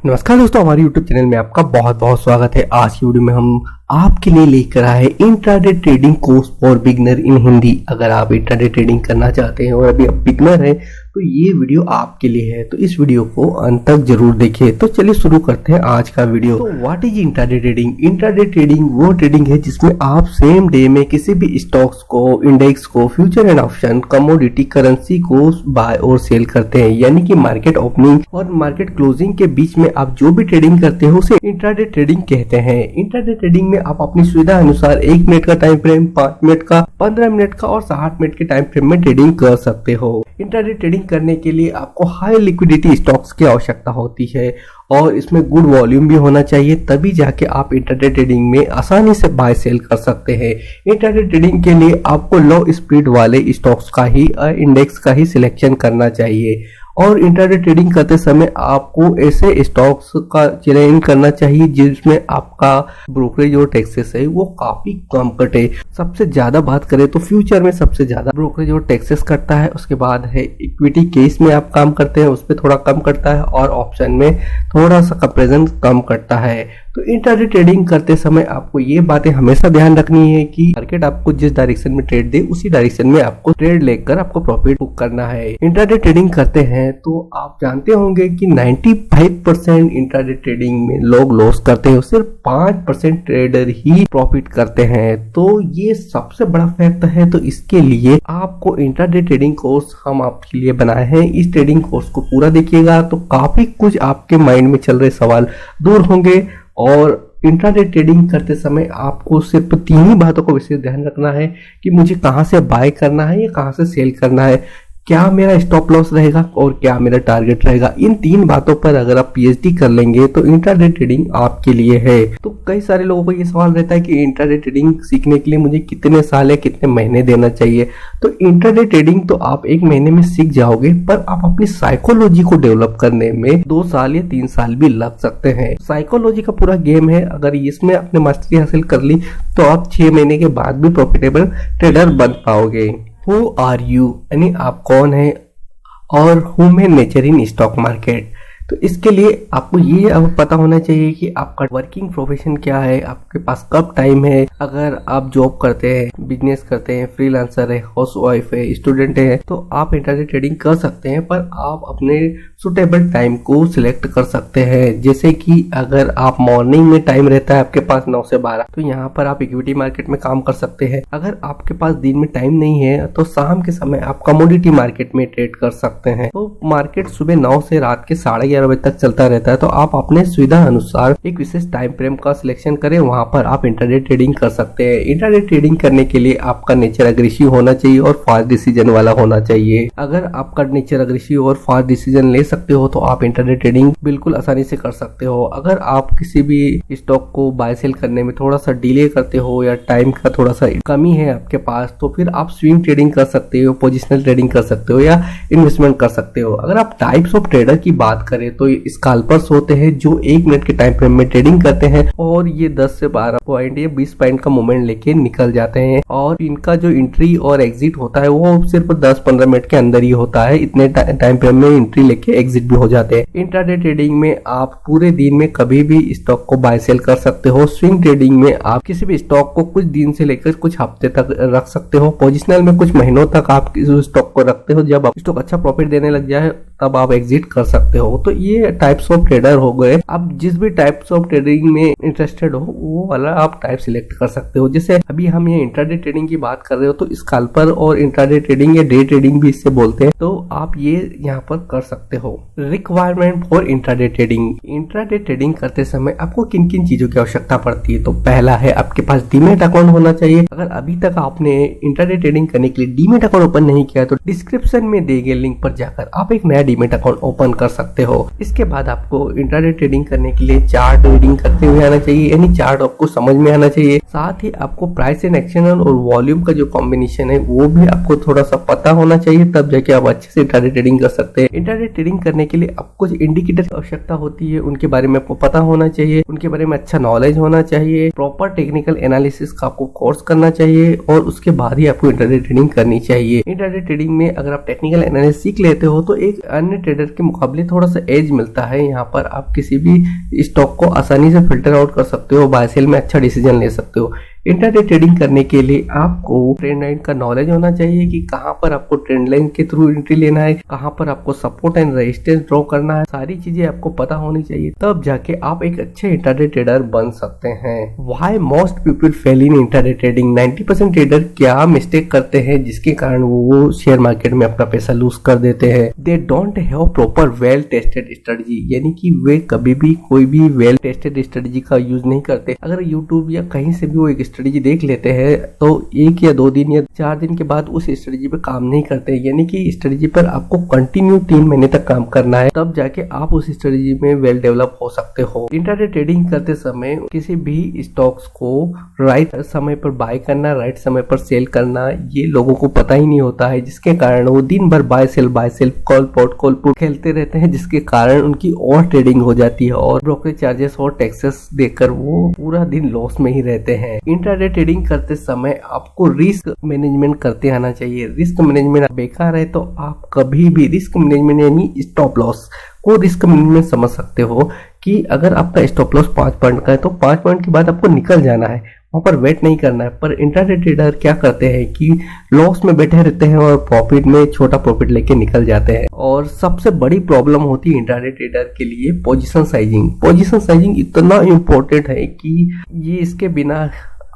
नमस्कार दोस्तों, हमारे YouTube चैनल में आपका बहुत बहुत स्वागत है। आज की वीडियो में हम आपके लिए लेकर आए हैं intraday trading course for beginner in Hindi. अगर आप इंट्राडे ट्रेडिंग करना चाहते हैं और अभी आप बिगनर हैं तो ये वीडियो आपके लिए है, तो इस वीडियो को अंत तक जरूर देखिए। तो चलिए शुरू करते हैं आज का वीडियो। तो what is intraday trading? Intraday trading वो ट्रेडिंग है जिसमें आप सेम डे में किसी भी स्टॉक्स को, इंडेक्स को, future and option, commodity, currency को बाय और सेल करते हैं। यानी कि मार्केट ओपनिंग और मार्केट क्लोजिंग के बीच में आप जो भी ट्रेडिंग करते हो उसे इंट्राडे ट्रेडिंग कहते हैं। इंट्राडे ट्रेडिंग में आप अपनी सुविधा अनुसार 1 मिनट का टाइम फ्रेम, 5 मिनट का, 15 मिनट का और 60 मिनट के टाइम फ्रेम में ट्रेडिंग कर सकते हो। इंट्राडे ट्रेडिंग करने के लिए आपको हाई लिक्विडिटी स्टॉक्स की आवश्यकता होती है और इसमें गुड वॉल्यूम भी होना चाहिए, तभी जाके आप इंट्राडे ट्रेडिंग में आसानी से बाय सेल कर सकते हैं। इंट्राडे ट्रेडिंग के लिए आपको लो स्पीड वाले स्टॉक्स का ही, इंडेक्स का ही सिलेक्शन करना चाहिए और इंट्राडे ट्रेडिंग करते समय आपको ऐसे स्टॉक्स का चयन करना चाहिए जिसमें आपका ब्रोकरेज और टैक्सेस है वो काफी कम कटे। सबसे ज्यादा बात करें तो फ्यूचर में सबसे ज्यादा ब्रोकरेज और टैक्सेस कटता है। उसके बाद है इक्विटी केस में आप काम करते हैं, उस पर थोड़ा कम कटता है और ऑप्शन में थोड़ा सा कंपैरिजन कम करता है। तो इंट्राडे ट्रेडिंग करते समय आपको ये बातें हमेशा ध्यान रखनी है कि मार्केट आपको जिस डायरेक्शन में ट्रेड दे उसी डायरेक्शन में आपको ट्रेड लेकर आपको प्रॉफिट बुक करना है। इंट्राडे ट्रेडिंग करते हैं तो आप जानते होंगे कि 95% इंट्राडे ट्रेडिंग में लोग लॉस करते हैं, सिर्फ 5% ट्रेडर ही प्रॉफिट करते हैं। तो ये सबसे बड़ा फैक्ट है। तो इसके लिए आपको इंट्राडे ट्रेडिंग कोर्स हम आपके लिए बनाए हैं। इस ट्रेडिंग कोर्स को पूरा देखिएगा तो काफी कुछ आपके माइंड में चल रहे सवाल दूर होंगे। और इंट्राडे ट्रेडिंग करते समय आपको सिर्फ 3 ही बातों को विशेष ध्यान रखना है कि मुझे कहां से बाय करना है या कहां से सेल करना है, क्या मेरा स्टॉप लॉस रहेगा और क्या मेरा टारगेट रहेगा। इन 3 बातों पर अगर आप पीएचडी कर लेंगे तो इंट्राडे ट्रेडिंग आपके लिए है। तो कई सारे लोगों को ये सवाल रहता है कि इंट्राडे ट्रेडिंग सीखने के लिए मुझे कितने साल या कितने महीने देना चाहिए। तो इंट्राडे ट्रेडिंग तो आप 1 महीने में सीख जाओगे, पर आप अपनी साइकोलॉजी को डेवलप करने में 2 साल या 3 साल भी लग सकते हैं। साइकोलॉजी का पूरा गेम है। अगर इसमें आपने मास्टरी हासिल कर ली तो आप 6 महीने के बाद भी प्रॉफिटेबल ट्रेडर बन पाओगे। Who are you? यानी आप कौन है और human nature in stock market. तो इसके लिए आपको ये अब पता होना चाहिए कि आपका वर्किंग प्रोफेशन क्या है, आपके पास कब टाइम है। अगर आप जॉब करते हैं, बिजनेस करते हैं, फ्रीलांसर है, हाउसवाइफ है, स्टूडेंट है, तो आप इंट्राडे ट्रेडिंग कर सकते हैं, पर आप अपने सुटेबल टाइम को सिलेक्ट कर सकते हैं। जैसे कि अगर आप मॉर्निंग में टाइम रहता है आपके पास 9 से 12, तो यहाँ पर आप इक्विटी मार्केट में काम कर सकते हैं। अगर आपके पास दिन में टाइम नहीं है तो शाम के समय आप कमोडिटी मार्केट में ट्रेड कर सकते हैं। तो मार्केट सुबह 9 से रात के 11:30 बजे तक चलता रहता है। तो आप अपने सुविधा अनुसार एक विशेष टाइम फ्रेम का सिलेक्शन करें, वहां पर आप इंट्राडे ट्रेडिंग कर सकते हैं। इंट्राडे ट्रेडिंग करने के लिए आपका नेचर अग्रेसिव होना चाहिए और फास्ट डिसीजन वाला होना चाहिए। अगर आपका नेचर अग्रेसिव और फास्ट डिसीजन ले सकते हो तो आप इंट्राडे ट्रेडिंग बिल्कुल आसानी से कर सकते हो। अगर आप किसी भी स्टॉक को बाय सेल करने में थोड़ा सा डिले करते हो या टाइम का थोड़ा सा कमी है आपके पास, तो फिर आप स्विंग ट्रेडिंग कर सकते हो, पोजिशनल ट्रेडिंग कर सकते हो या इन्वेस्टमेंट कर सकते हो। अगर आप टाइप्स ऑफ ट्रेडर की बात करें तो स्कैल्पर्स होते हैं जो 1 मिनट के टाइम फ्रेम में ट्रेडिंग करते हैं और ये 10 से 12 पॉइंट या 20 पॉइंट का मूवमेंट लेके निकल जाते हैं और इनका जो एंट्री और एग्जिट होता है वो सिर्फ 10-15 मिनट के अंदर ही होता है। इतने टाइम फ्रेम में एंट्री लेके एग्जिट भी हो जाते हैं। इंट्राडे ट्रेडिंग में आप पूरे दिन में कभी भी स्टॉक को बाय सेल कर सकते हो। स्विंग ट्रेडिंग में आप किसी भी स्टॉक को कुछ दिन से लेकर कुछ हफ्ते तक रख सकते हो। पोजिशनल में कुछ महीनों तक आप स्टॉक को रखते हो, जब स्टॉक अच्छा प्रॉफिट देने लग जाए तब आप एग्जिट कर सकते हो। तो ये टाइप्स ऑफ ट्रेडर हो गए। आप जिस भी टाइप्स ऑफ ट्रेडिंग में इंटरेस्टेड हो वो वाला आप टाइप सिलेक्ट कर सकते हो। जैसे अभी हम ये इंट्राडे ट्रेडिंग की बात कर रहे हो तो स्कैल्पर और इंट्राडे ट्रेडिंग या डे ट्रेडिंग भी इससे बोलते हैं, तो आप ये यहाँ पर कर सकते हो। Requirement for intraday trading. Intraday trading करते समय आपको किन किन चीजों की आवश्यकता पड़ती है? तो पहला है आपके पास डीमेट अकाउंट होना चाहिए। अगर अभी तक आपने इंट्राडे ट्रेडिंग करने के लिए डीमेट अकाउंट ओपन नहीं किया तो डिस्क्रिप्शन में दिए गए लिंक पर जाकर आप एक नया डीमेट अकाउंट ओपन कर सकते हो। इसके बाद आपको इंट्राडे ट्रेडिंग करने के लिए चार्ट रीडिंग करते हुए आना चाहिए, यानी चार्ट आपको समझ में आना चाहिए। साथ ही आपको प्राइस एंड एक्शन और वॉल्यूम का जो कॉम्बिनेशन है वो भी आपको थोड़ा सा पता होना चाहिए, तब जाके आप अच्छे से इंट्राडे ट्रेडिंग कर सकते हैं। इंट्राडे ट्रेडिंग करने के लिए आपको जो इंडिकेटर की आवश्यकता होती है उनके बारे में आपको पता होना चाहिए, उनके बारे में अच्छा नॉलेज होना चाहिए, प्रॉपर टेक्निकल एनालिसिस का आपको कोर्स करना चाहिए और उसके बाद ही आपको इंट्राडे ट्रेडिंग करनी चाहिए। इंट्राडे ट्रेडिंग में अगर आप टेक्निकल एनालिसिस सीख लेते हो तो एक अन्य ट्रेडर के मुकाबले थोड़ा सा एज मिलता है। यहाँ पर आप किसी भी स्टॉक को आसानी से फिल्टर आउट कर सकते हो, बाय सेल में अच्छा डिसीजन ले सकते हो। इंट्राडे ट्रेडिंग करने के लिए आपको ट्रेंड लाइन का नॉलेज होना चाहिए कि कहां पर आपको ट्रेंड लाइन के थ्रू एंट्री लेना है, कहां पर आपको सपोर्ट एंड रेजिस्टेंस ड्रॉ करना है, सारी चीजें आपको पता होनी चाहिए, तब जाके आप एक अच्छे इंट्राडे ट्रेडर बन सकते हैं। Why most people fail in intraday trading? 90% trader क्या मिस्टेक करते हैं जिसके कारण वो शेयर मार्केट में अपना पैसा लूज कर देते हैं? They don't have proper well tested strategy, यानी कि वे कभी भी कोई भी वेल टेस्टेड स्ट्रेटजी का यूज नहीं करते। अगर यूट्यूब या कहीं से भी वो एक स्ट्रेटजी देख लेते हैं तो 1 या 2 दिन या 4 दिन के बाद उस स्ट्रेटजी पे काम नहीं करते, यानी कि स्ट्रेटजी पर आपको कंटिन्यू 3 महीने तक काम करना है, तब जाके आप उस स्ट्रेटजी में वेल डेवलप हो सकते हो। इंट्राडे ट्रेडिंग करते समय किसी भी स्टॉक्स को राइट समय पर बाय करना, राइट समय पर सेल करना, ये लोगों को पता ही नहीं होता है, जिसके कारण वो दिन भर बाय सेल कॉल पुट खेलते रहते हैं, जिसके कारण उनकी और ट्रेडिंग हो जाती है और ब्रोकरेज चार्जेस और टैक्सेस देकर वो पूरा दिन लॉस में ही रहते हैं। इंट्राडे ट्रेडिंग करते समय आपको रिस्क मैनेजमेंट करते आना चाहिए। रिस्क मैनेजमेंट बेकार है तो आप कभी भी रिस्क मैनेजमेंट यानी स्टॉप लॉस को रिस्क मैनेजमेंट समझ सकते हो कि अगर आपका स्टॉप लॉस 5 पॉइंट का है तो 5 पॉइंट के बाद आपको निकल जाना है, वहां पर वेट नहीं करना है। पर इंट्राडे ट्रेडर क्या करते हैं कि लॉस में बैठे रहते हैं और प्रॉफिट में छोटा प्रॉफिट लेके निकल जाते हैं। और सबसे बड़ी प्रॉब्लम होती है इंट्राडे ट्रेडर के लिए पोजीशन साइजिंग। पोजीशन साइजिंग इतना इंपॉर्टेंट है कि ये इसके बिना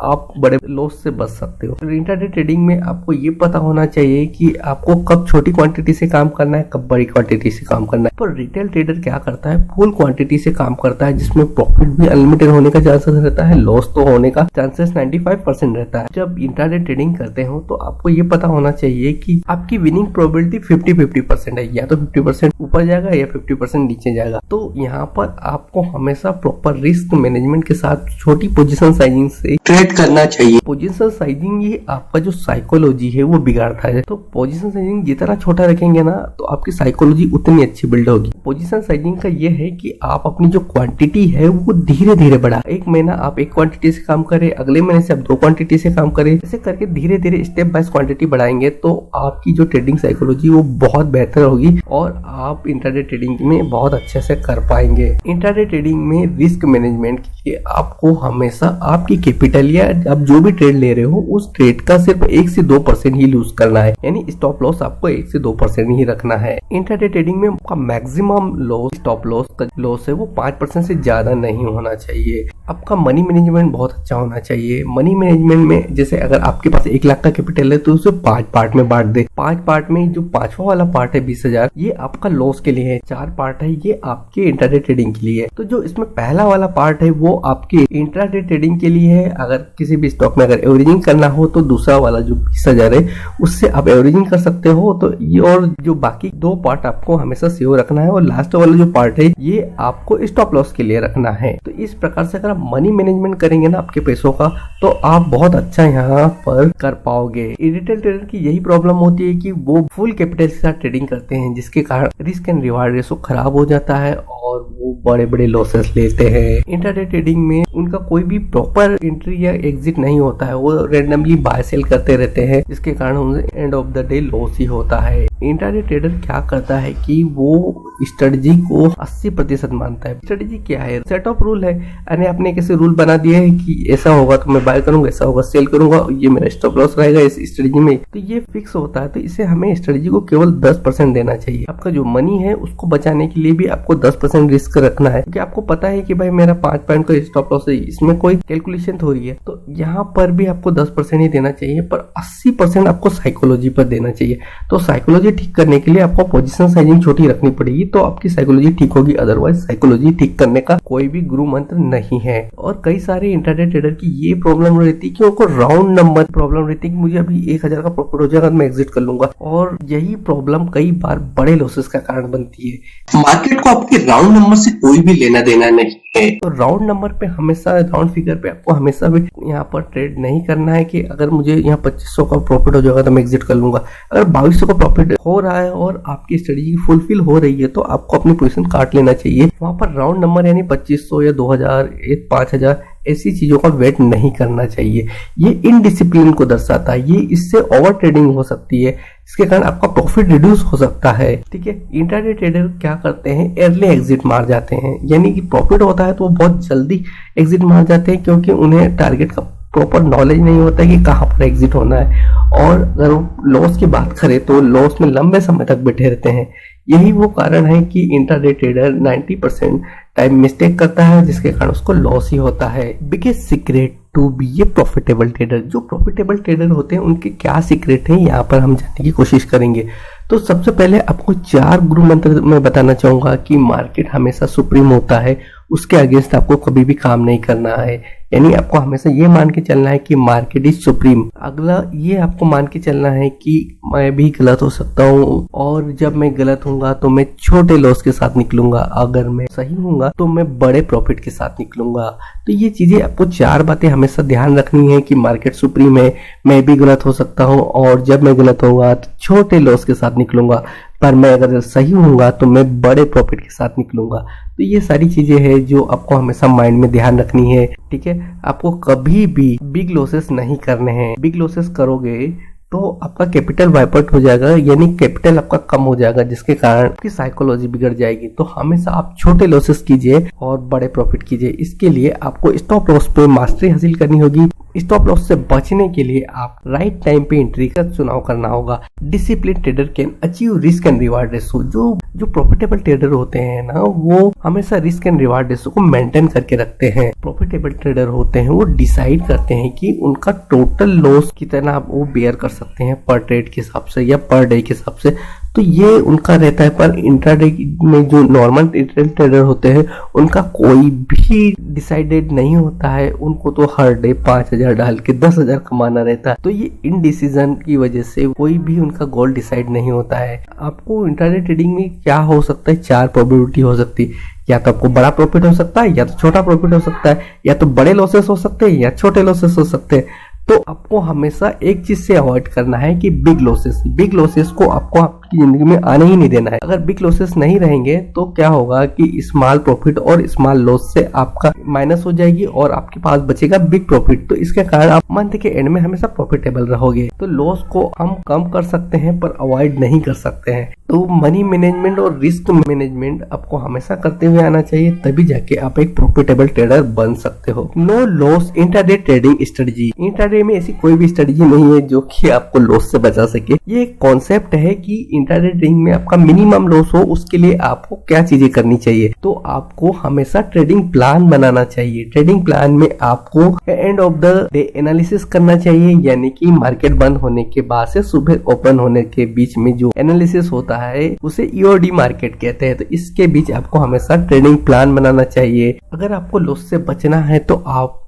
आप बड़े लॉस से बच सकते हो। इंट्राडे ट्रेडिंग में आपको ये पता होना चाहिए कि आपको कब छोटी क्वांटिटी से काम करना है, कब बड़ी क्वांटिटी से काम करना है। पर रिटेल ट्रेडर क्या करता है, फुल क्वांटिटी से काम करता है, जिसमें प्रॉफिट भी अनलिमिटेड होने का चांसेस रहता है, लॉस तो होने का चांसेस 95% रहता है। जब इंट्राडे ट्रेडिंग करते हो तो आपको ये पता होना चाहिए कि आपकी विनिंग प्रोबेबिलिटी 50-50% है, या तो 50% ऊपर जाएगा या 50% नीचे जाएगा। तो यहाँ पर आपको हमेशा प्रॉपर रिस्क मैनेजमेंट के साथ छोटी पोजीशन साइजिंग से ट्रेड करना चाहिए। पोजीशन साइजिंग ये आपका जो साइकोलॉजी है वो बिगाड़ता है। तो पोजीशन साइजिंग जितना छोटा रखेंगे ना तो आपकी साइकोलॉजी उतनी अच्छी बिल्ड होगी। पोजीशन साइजिंग का ये है कि आप अपनी जो क्वांटिटी है वो धीरे धीरे बढ़ा। 1 महीना आप 1 क्वांटिटी से काम करें, अगले महीने से आप 2 क्वांटिटी से काम करें, ऐसे करके धीरे धीरे स्टेप बाय क्वांटिटी बढ़ाएंगे तो आपकी जो ट्रेडिंग साइकोलॉजी वो बहुत बेहतर होगी और आप इंट्राडे ट्रेडिंग में बहुत अच्छे से कर पाएंगे। इंट्राडे ट्रेडिंग में रिस्क मैनेजमेंट के लिए आपको हमेशा आपकी कैपिटल या आप जो भी ट्रेड ले रहे हो उस ट्रेड का सिर्फ 1 से 2% ही लूज करना है, यानी स्टॉप लॉस आपको 1 से 2% ही रखना है। इंट्राडे ट्रेडिंग में आपका मैक्सिमम लॉस स्टॉप लॉस का लॉस है वो 5% से ज्यादा नहीं होना चाहिए। आपका मनी मैनेजमेंट बहुत अच्छा होना चाहिए। मनी मैनेजमेंट में जैसे अगर आपके पास 1 लाख का कैपिटल है तो उसे 5 पार्ट में बांट दे। 5 पार्ट में जो 5वां वाला पार्ट है 20,000 ये आपका लॉस के लिए है, 4 पार्ट है ये आपके इंट्राडे ट्रेडिंग के लिए है। तो जो इसमें पहला वाला पार्ट है वो आपके इंट्राडे ट्रेडिंग के लिए है। अगर किसी भी स्टॉक में अगर एवरेजिंग करना हो तो दूसरा वाला जो 20,000 है उससे आप एवरेजिंग कर सकते हो। तो ये और जो बाकी 2 पार्ट आपको हमेशा सेव रखना है और लास्ट वाला जो पार्ट है ये आपको स्टॉप लॉस के लिए रखना है। तो इस प्रकार से अगर आप मनी मैनेजमेंट करेंगे ना आपके पैसों का तो आप बहुत अच्छा यहाँ पर कर पाओगे। रिटेल ट्रेडर की यही प्रॉब्लम होती है कि वो फुल कैपिटल के साथ ट्रेडिंग करते हैं, जिसके कारण रिस्क एंड रिवार्ड रेशो खराब हो जाता है और वो बड़े बड़े लॉसेस लेते हैं। इंट्राडे ट्रेडिंग में उनका कोई भी प्रॉपर एंट्री या एग्जिट नहीं होता है, वो रेंडमली बाय सेल करते रहते हैं, जिसके कारण उन्हें end of the day loss ही होता है। इंट्राडे ट्रेडर क्या करता है कि वो स्ट्रेटजी को 80% मानता है। स्ट्रेटजी क्या है, सेट ऑफ रूल है, यानी आपने कैसे रूल बना दिए है कि ऐसा होगा तो मैं बाय करूंगा, ऐसा होगा सेल करूंगा, ये मेरा स्टॉप लॉस रहेगा इस स्ट्रेटजी में, तो ये फिक्स होता है। तो इसे हमें स्ट्रेटजी को केवल 10% देना चाहिए। आपका जो मनी है उसको बचाने के लिए भी आपको 10% रिस्क रखना है, क्योंकि आपको पता है कि भाई मेरा 5 पॉइंट का स्टॉप लॉस है, इसमें कोई कैलकुलेशन थोड़ी है। तो यहाँ पर भी आपको 10% ही देना चाहिए, पर 80% आपको साइकोलॉजी पर देना चाहिए। तो साइकोलॉजी ठीक करने के लिए आपको पोजीशन साइजिंग छोटी रखनी पड़ेगी तो आपकी साइकोलॉजी ठीक होगी, अदरवाइज साइकोलॉजी ठीक करने का कोई भी गुरु मंत्र नहीं है। और कई सारे इंट्राडे ट्रेडर की ये प्रॉब्लम रहती है कि उनको राउंड नंबर प्रॉब्लम रहती है कि मुझे अभी 1,000 का प्रॉफिट हो जाएगा तो मैं एग्जिट कर लूंगा, और यही प्रॉब्लम कई बार बड़े लॉसेस का कारण बनती है। मार्केट को आपके राउंड नंबर से कोई भी लेना देना नहीं है। तो राउंड नंबर पे हमेशा, राउंड फिगर पे आपको हमेशा भी यहाँ पर ट्रेड नहीं करना है कि अगर मुझे यहाँ 2500 का प्रॉफिट हो जाएगा तो मैं एग्जिट कर लूंगा। अगर 2200 का प्रॉफिट हो रहा है और आपकी स्ट्रेटजी फुलफिल हो रही है तो आपको अपनी पोजीशन काट लेना चाहिए। वहां पर राउंड नंबर यानी 2500 या 2000 या 5000 ऐसी चीजों का वेट नहीं करना चाहिए। ये इनडिसिप्लिन को दर्शाता है, ये इससे ओवर ट्रेडिंग हो सकती है। इसके कारण आपका प्रॉफिट रिड्यूस हो सकता है। ठीक है, इंट्राडे ट्रेडर क्या करते हैं, अर्ली एग्जिट मार जाते हैं, यानी कि प्रॉफिट होता है तो वो बहुत जल्दी एग्जिट मार जाते हैं, क्योंकि उन्हें टारगेट का प्रॉपर नॉलेज नहीं होता है कि कहाँ पर एग्जिट होना है। और अगर लॉस की बात करें तो लॉस में लंबे समय तक बैठे रहते हैं। यही वो कारण है कि इंट्राडे ट्रेडर 90% टाइम मिस्टेक करता है, जिसके कारण उसको लॉस ही होता है। Biggest secret to be a profitable trader, जो प्रॉफिटेबल ट्रेडर होते हैं उनके क्या सीक्रेट है, यहाँ पर हम जानने की कोशिश करेंगे। तो सबसे पहले आपको 4 गुरु मंत्र मैं बताना चाहूंगा कि मार्केट हमेशा सुप्रीम होता है, उसके अगेंस्ट आपको कभी भी काम नहीं करना है। यानी आपको हमेशा ये मान के चलना है कि मार्केट इज सुप्रीम। अगला ये आपको मान के चलना है कि मैं भी गलत हो सकता हूँ, और जब मैं गलत हूँगा तो मैं छोटे लॉस के साथ निकलूंगा, अगर मैं सही हूँगा तो मैं बड़े प्रॉफिट के साथ निकलूंगा। तो ये चीजें आपको 4 बातें हमेशा ध्यान रखनी है कि मार्केट सुप्रीम है, मैं भी गलत हो सकता हूँ, और जब मैं गलत होऊंगा तो छोटे लॉस के साथ निकलूंगा, पर मैं अगर सही होऊंगा तो मैं बड़े प्रॉफिट के साथ निकलूंगा। तो ये सारी चीजें हैं जो आपको हमेशा माइंड में ध्यान रखनी है। ठीक है, आपको कभी भी बिग लॉसेस नहीं करने हैं। बिग लॉसेस करोगे तो आपका कैपिटल वाइप आउट हो जाएगा, यानी कैपिटल आपका कम हो जाएगा, जिसके कारण आपकी साइकोलॉजी बिगड़ जाएगी। तो हमेशा आप छोटे लॉसेस कीजिए और बड़े प्रॉफिट कीजिए। इसके लिए आपको स्टॉप लॉस पे मास्टरी हासिल करनी होगी। स्टॉप लॉस से बचने के लिए आप राइट टाइम पे एंट्री का चुनाव करना होगा। Discipline trader can achieve risk and reward ratio. जो प्रॉफिटेबल ट्रेडर होते हैं ना, वो हमेशा रिस्क एंड रिवार्ड रेशो को मेंटेन करके रखते हैं। प्रॉफिटेबल ट्रेडर होते हैं वो डिसाइड करते हैं कि उनका टोटल लॉस कितना वो बेयर कर सकते हैं पर ट्रेड के हिसाब से या पर डे के हिसाब से। तो ये उनका रहता है। पर इंट्राडे में जो नॉर्मल ट्रेडर होते हैं उनका कोई भी डिसाइडेड नहीं होता है, उनको तो हर डे 5,000 डाल के 10,000 कमाना रहता है। तो ये इनडिसीजन की वजह से कोई भी उनका गोल डिसाइड नहीं होता है। आपको इंट्राडे ट्रेडिंग में क्या हो सकता है, 4 प्रोबेबिलिटी हो सकती है। या तो आपको बड़ा प्रॉफिट हो सकता है, या तो छोटा प्रॉफिट हो सकता है, या तो बड़े लॉसेस हो सकते हैं या छोटे लॉसेस हो सकते हैं। तो आपको हमेशा एक चीज से अवॉइड करना है कि बिग लॉसेस को आपको आपकी जिंदगी में आने ही नहीं देना है। अगर बिग लॉसेस नहीं रहेंगे तो क्या होगा कि स्मॉल प्रॉफिट और स्मॉल लॉस से आपका माइनस हो जाएगी और आपके पास बचेगा बिग प्रॉफिट। तो इसके कारण आप मंथ के एंड में हमेशा प्रॉफिटेबल रहोगे। तो लॉस को हम कम कर सकते हैं पर अवॉइड नहीं कर सकते हैं। तो मनी मैनेजमेंट और रिस्क मैनेजमेंट आपको हमेशा करते हुए आना चाहिए, तभी जाके आप एक प्रॉफिटेबल ट्रेडर बन सकते हो। No loss intraday trading strategy. Intraday में ऐसी कोई भी स्ट्रेटजी नहीं है जो कि आपको लॉस से बचा सके। ये एक कॉन्सेप्ट है कि इंट्राडे ट्रेडिंग में आपका मिनिमम लॉस हो, उसके लिए आपको क्या चीजें करनी चाहिए। तो आपको हमेशा ट्रेडिंग प्लान बनाना चाहिए। ट्रेडिंग प्लान में आपको and of the day analysis करना चाहिए, यानी कि मार्केट बंद होने के बाद से सुबह ओपन होने के बीच में जो एनालिसिस होता है उसे ईओडी मार्केट कहते हैं। तो इसके बीच आपको हमेशा ट्रेडिंग प्लान बनाना चाहिए। अगर आपको लॉस से बचना है तो आपको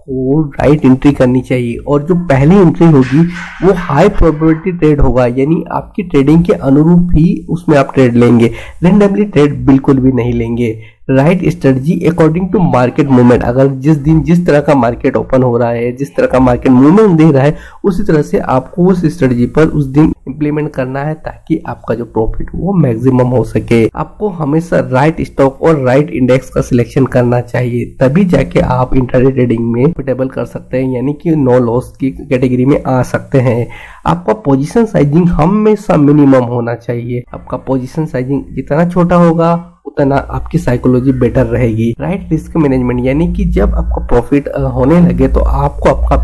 राइट एंट्री करनी चाहिए, और जो पहली एंट्री होगी वो हाई प्रोबेबिलिटी ट्रेड होगा, यानी आपकी ट्रेडिंग के अनुरूप ही उसमें आप ट्रेड लेंगे। रैंडमली ट्रेड बिल्कुल भी नहीं लेंगे। Right strategy according to market movement. अगर जिस दिन जिस तरह का मार्केट ओपन हो रहा है, जिस तरह का मार्केट मूवमेंट दे रहा है, उसी तरह से आपको उस स्ट्रेटजी पर उस दिन इंप्लीमेंट करना है, ताकि आपका जो प्रॉफिट वो मैक्सिमम हो सके। आपको हमेशा राइट स्टॉक और राइट इंडेक्स का सिलेक्शन करना चाहिए, तभी जाके आप इंट्राडे ट्रेडिंग में प्रॉफिटेबल कर सकते हैं, यानी कि नो लॉस की कैटेगरी में आ सकते हैं। आपका पोजीशन साइजिंग हमेशा मिनिमम होना चाहिए। आपका पोजीशन साइजिंग जितना छोटा होगा उतना आपकी साइकोलॉजी बेटर रहेगी। राइट रिस्क मैनेजमेंट, यानी कि जब आपका प्रॉफिट होने लगे तो आपको आपका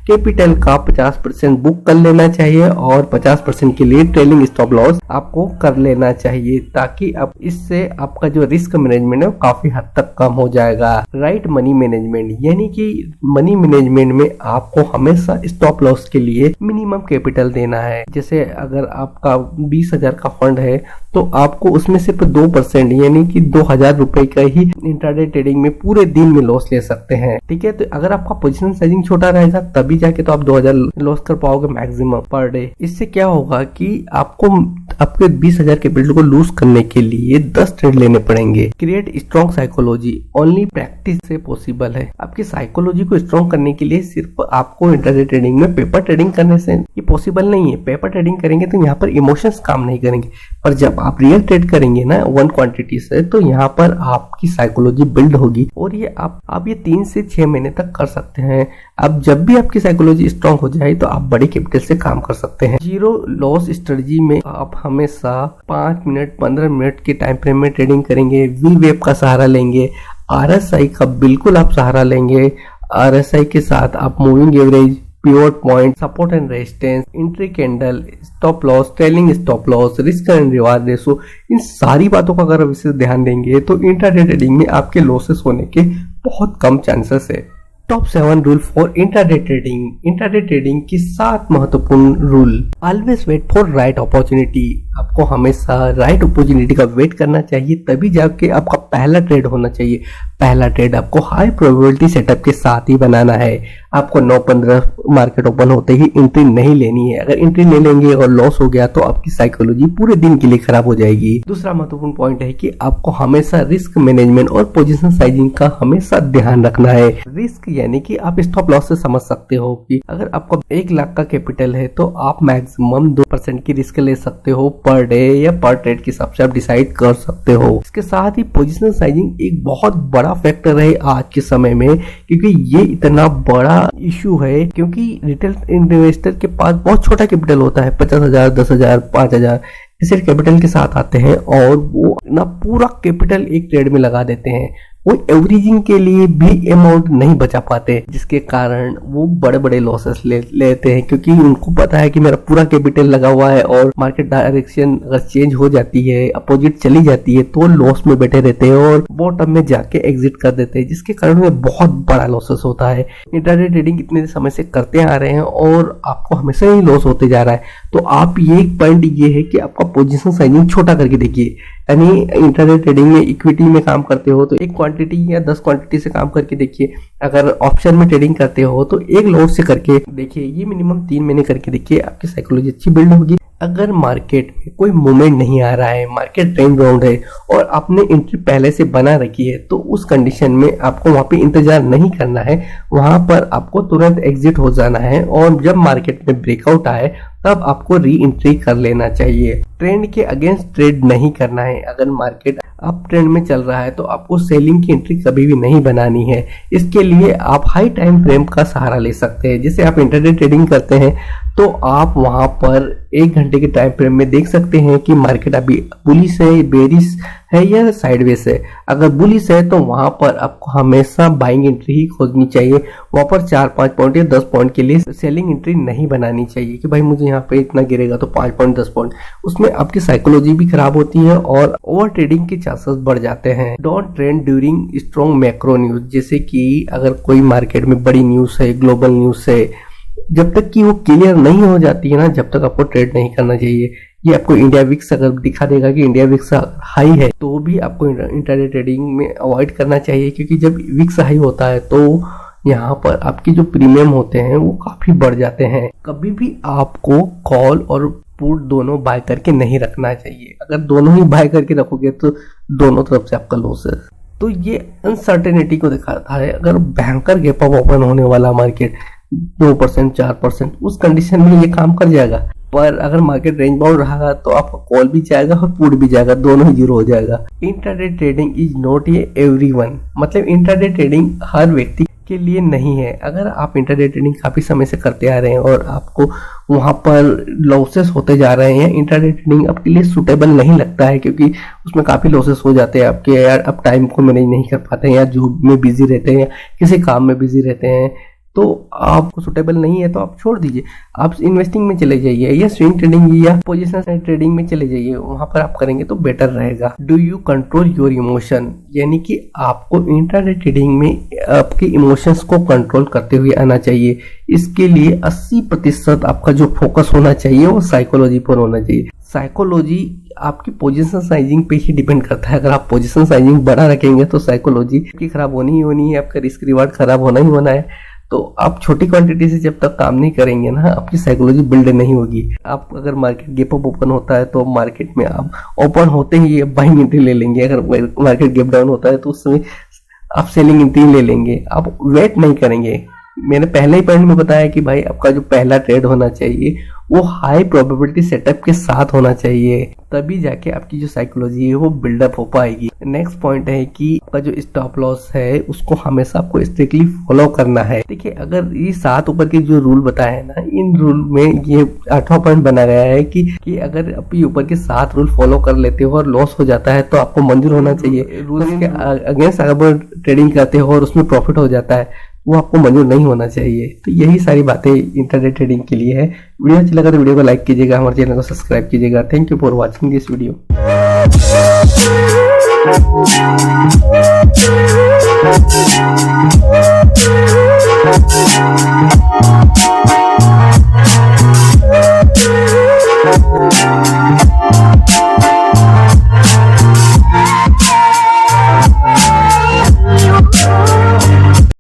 कैपिटल का 50% बुक कर लेना चाहिए और 50% के लिए ट्रेलिंग स्टॉप लॉस आपको कर लेना चाहिए, ताकि अब इससे आपका जो रिस्क मैनेजमेंट है वो काफी हद तक कम हो जाएगा। राइट मनी मैनेजमेंट, यानी कि मनी मैनेजमेंट में आपको हमेशा स्टॉप लॉस के लिए मिनिमम कैपिटल देना है। जैसे अगर आपका 20,000 का फंड है तो आपको उसमें सिर्फ 2% यानी कि 2,000 रुपए का ही इंट्राडे ट्रेडिंग में पूरे दिन में लॉस ले सकते हैं। ठीक है, तो अगर आपका पोजीशन साइजिंग छोटा रहेगा तभी जाके तो आप 2,000 लॉस कर पाओगे मैक्सिमम पर डे। इससे क्या होगा कि आपको आपके 20,000 कैपिटल को लूज करने के लिए 10 ट्रेड लेने पड़ेंगे। Create strong psychology, only practice से पॉसिबल है। आपकी साइकोलॉजी को स्ट्रॉन्ग करने के लिए सिर्फ आपको इंट्राडे ट्रेडिंग में पेपर ट्रेडिंग करने से ये पॉसिबल नहीं है। पेपर ट्रेडिंग करेंगे तो यहाँ पर इमोशंस काम नहीं करेंगे, पर जब आप रियल ट्रेड करेंगे ना 1 क्वांटिटी क्वांटिटीज है तो यहाँ पर आपकी साइकोलॉजी बिल्ड होगी और ये आप ये 3 से 6 महीने तक कर सकते हैं। अब जब भी आपकी साइकोलॉजी स्ट्रांग हो जाए तो आप बड़े कैपिटल से काम कर सकते हैं। जीरो लॉस स्ट्रेटजी में आप हमेशा 5 मिनट 15 मिनट के टाइम फ्रेम में ट्रेडिंग करेंगे। वी वेव का सहारा लेंगे, RSI का बिल्कुल आप सहारा लेंगे। RSI के साथ आप moving average, pivot point, support and resistance, entry candle, stop loss, trailing stop loss, risk and reward ratio, इन सारी बातों का अगर विशेष ध्यान देंगे तो इंट्राडे ट्रेडिंग में आपके लॉसेस होने के बहुत कम चांसेस है। Top 7 rule for intraday trading. Intraday trading की 7 महत्वपूर्ण rule. Always wait for right opportunity. आपको हमेशा राइट अपॉर्चुनिटी का वेट करना चाहिए, तभी जाके आपका पहला ट्रेड होना चाहिए। पहला ट्रेड आपको हाई प्रोबेबिलिटी सेटअप के साथ ही बनाना है। आपको 9-15 मार्केट ओपन होते ही एंट्री नहीं लेनी है। अगर एंट्री ले लेंगे और लॉस हो गया तो आपकी साइकोलॉजी पूरे दिन के लिए खराब हो जाएगी। दूसरा महत्वपूर्ण पॉइंट है कि आपको हमेशा रिस्क मैनेजमेंट और पोजीशन साइजिंग का हमेशा ध्यान रखना है। रिस्क यानी कि आप स्टॉप लॉस से समझ सकते हो कि अगर आपका 1 लाख का कैपिटल है तो आप मैक्सिमम 2% की रिस्क ले सकते हो पर डे या पर ट्रेड के हिसाब से आप डिसाइड कर सकते हो। इसके साथ ही पोजीशन साइजिंग एक बहुत बड़ा फैक्टर है आज के समय में, क्योंकि ये इतना बड़ा इशू है क्योंकि रिटेल इन्वेस्टर के पास बहुत छोटा कैपिटल होता है, 50,000, 10,000, 5,000 ऐसे कैपिटल के साथ आते हैं और वो ना पूरा कैपिटल एक ट्रेड में लगा देते हैं। वो एवरेजिंग के लिए भी अमाउंट नहीं बचा पाते, जिसके कारण वो बड़े बड़े लॉसेस लेते हैं, क्योंकि उनको पता है कि मेरा पूरा कैपिटल लगा हुआ है और मार्केट डायरेक्शन अगर चेंज हो जाती है, अपोजिट चली जाती है तो लॉस में बैठे रहते हैं और बॉटम में जाके एग्जिट कर देते हैं, जिसके कारण उन्हें बहुत बड़ा लॉसेस होता है। इंट्राडे ट्रेडिंग इतने समय से करते आ रहे हैं और आपको हमेशा ही लॉस होते जा रहा है, तो आप ये पॉइंट ये है कि आपका पोजीशन साइजिंग छोटा करके देखिए। यानी इंट्राडे ट्रेडिंग में इक्विटी में काम करते हो तो 1 क्वांटिटी या 10 क्वांटिटी से काम करके देखिए। अगर ऑप्शन में ट्रेडिंग करते हो तो 1 लॉट से करके देखिए। ये मिनिमम 3 महीने करके देखिए, आपकी साइकोलॉजी अच्छी बिल्ड होगी। अगर मार्केट में कोई मूवमेंट नहीं आ रहा है, मार्केट रेंज बाउंड है और आपने एंट्री पहले से बना रखी है, तो उस कंडीशन में आपको वहां पे इंतजार नहीं करना है, वहां पर आपको तुरंत एग्जिट हो जाना है और जब मार्केट में ब्रेकआउट आए तब आपको री एंट्री कर लेना चाहिए। ट्रेंड के अगेंस्ट ट्रेड नहीं करना है। अगर मार्केट अप ट्रेंड में चल रहा है तो आपको सेलिंग की एंट्री कभी भी नहीं बनानी है। इसके लिए आप हाई टाइम फ्रेम का सहारा ले सकते हैं। जैसे आप इंट्राडे ट्रेडिंग करते हैं तो आप वहां पर 1 घंटे के टाइम फ्रेम में देख सकते हैं कि मार्केट अभी बुलिश है, बेरिश है या साइडवेज है। अगर बुलिश है तो वहां पर आपको हमेशा बाइंग एंट्री ही खोजनी चाहिए। वहां पर 4-5 पॉइंट या 10 पॉइंट के लिए सेलिंग एंट्री नहीं बनानी चाहिए कि भाई मुझे यहाँ पे इतना गिरेगा तो 5 पॉइंट 10 पॉइंट। उसमें आपकी साइकोलॉजी भी खराब होती है और ओवर ट्रेडिंग के चांसेस बढ़ जाते हैं। Don't trade during strong macro news. जैसे कि अगर कोई मार्केट में बड़ी न्यूज है, ग्लोबल न्यूज है, जब तक कि वो क्लियर नहीं हो जाती है ना, जब तक आपको ट्रेड नहीं करना चाहिए। ये आपको इंडिया विक्स अगर दिखा देगा कि इंडिया विक्स हाई है तो भी आपको इंट्राडे ट्रेडिंग में अवॉइड करना चाहिए, क्योंकि जब विक्स हाई होता है तो यहाँ पर आपके जो प्रीमियम होते हैं वो काफी बढ़ जाते हैं। कभी भी आपको कॉल और पुट दोनों बाय करके नहीं रखना चाहिए। अगर दोनों ही बाय करके रखोगे तो दोनों तरफ से आपका लॉस है। तो ये अनसर्टेनिटी को दिखाता है। अगर भयंकर गैप अप ओपन होने वाला मार्केट 2% 4%, उस कंडीशन में ये काम कर जाएगा। पर अगर मार्केट रेंज बाउंड रहा तो आपका कॉल भी जाएगा और पुट भी जाएगा, दोनों ही जीरो हो जाएगा। Intraday trading is not a everyone. मतलब इंट्राडे ट्रेडिंग हर व्यक्ति के लिए नहीं है। अगर आप इंट्राडे ट्रेडिंग काफी समय से करते आ रहे हैं और आपको वहां पर लॉसेस होते जा रहे हैं, इंट्राडे ट्रेडिंग आपके लिए सुटेबल नहीं लगता है, क्योंकि उसमें काफी लॉसेस हो जाते हैं आपके, यार आप टाइम को मैनेज नहीं कर पाते हैं या जॉब में बिजी रहते हैं या किसी काम में बिजी रहते हैं, तो आपको सुटेबल नहीं है तो आप छोड़ दीजिए। आप इन्वेस्टिंग में चले जाइए या स्विंग ट्रेडिंग या पोजीशनल ट्रेडिंग में चले जाइए, वहां पर आप करेंगे तो बेटर रहेगा। Do you control your emotion. यानी कि आपको इंट्राडे ट्रेडिंग में आपके इमोशंस को कंट्रोल करते हुए आना चाहिए। इसके लिए 80% आपका जो फोकस होना चाहिए वो साइकोलॉजी पर होना चाहिए। साइकोलॉजी आपकी पोजीशन साइजिंग पे ही डिपेंड करता है। अगर आप पोजीशन साइजिंग बड़ा रखेंगे तो साइकोलॉजी की खराब होनी ही होनी है, आपका रिस्क रिवार्ड खराब होना ही होना है। तो आप छोटी क्वांटिटी से जब तक काम नहीं करेंगे ना, आपकी साइकोलॉजी बिल्ड नहीं होगी। आप अगर मार्केट गैप अप ओपन होता है तो मार्केट में आप ओपन होते ही बाइंग एंट्री ले लेंगे। अगर मार्केट गैप डाउन होता है तो उस समय आप सेलिंग एंट्री ले लेंगे, आप वेट नहीं करेंगे। मैंने पहले ही पॉइंट में बताया कि भाई आपका जो पहला ट्रेड होना चाहिए वो हाई प्रोबेबिलिटी सेटअप के साथ होना चाहिए, तभी जाके आपकी जो साइकोलॉजी है वो बिल्डअप हो पाएगी। नेक्स्ट पॉइंट है कि आपका जो स्टॉप लॉस है उसको हमेशा आपको स्ट्रिक्टली फॉलो करना है। देखिए, अगर ये 7 ऊपर के जो रूल बताए हैं ना, इन रूल में ये 8वां पॉइंट बना गया है कि अगर आप ये ऊपर के 7 रूल फॉलो कर लेते हो और लॉस हो जाता है तो आपको मंजूर होना चाहिए। रूल्स के अगेंस्ट अगर ट्रेडिंग करते हो और उसमें प्रॉफिट हो जाता है, वो आपको मंजूर नहीं होना चाहिए। तो यही सारी बातें इंट्राडे ट्रेडिंग के लिए है। वीडियो अच्छी लगा तो वीडियो को लाइक कीजिएगा, हमारे चैनल को सब्सक्राइब कीजिएगा। Thank you for watching this video.